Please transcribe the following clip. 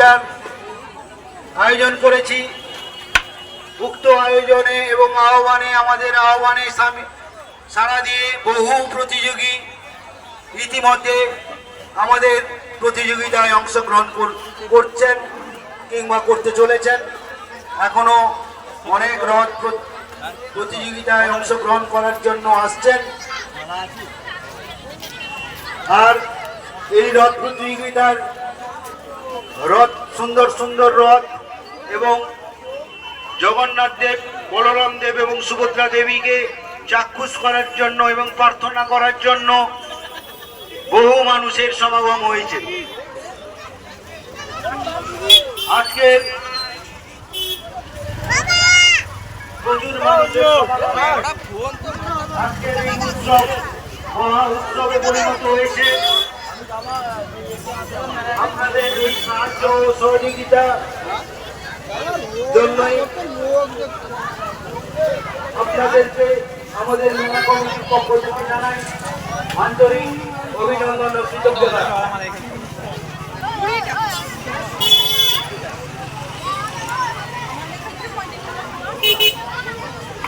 প্রতিযোগিতার আয়োজন করেছি। উক্ত আয়োজনে এবং আমাদের আহ্বানে সাড়া দিয়ে বহু প্রতিযোগী ইতিমধ্যে আমাদের প্রতিযোগিতায় অংশগ্রহণ করছেন কিংবা করতে চলেছেন। এখনো অনেক রথ প্রতিযোগিতায় অংশগ্রহণ করার জন্য আসছেন। আর এই রথ প্রতিযোগিতার সুন্দর সুন্দর রথ এবং জগন্নাথ দেব, বলরাম দেব এবং সুভদ্রা দেবীকে চাক্ষুষ করার জন্য এবং প্রার্থনা করার জন্য বহু মানুষের সমাগম হয়েছে। আজকের প্রচুর মানুষের আজকের এই উৎসব মহা উৎসবে পরিণত হয়েছে। আপনাদের এই সাহায্য ও সহযোগিতা জন্যই আপনাদেরকে আমাদের মেলা কমিটির পক্ষ থেকে জানাই আন্তরিক অভিনন্দন ও কৃতজ্ঞতা।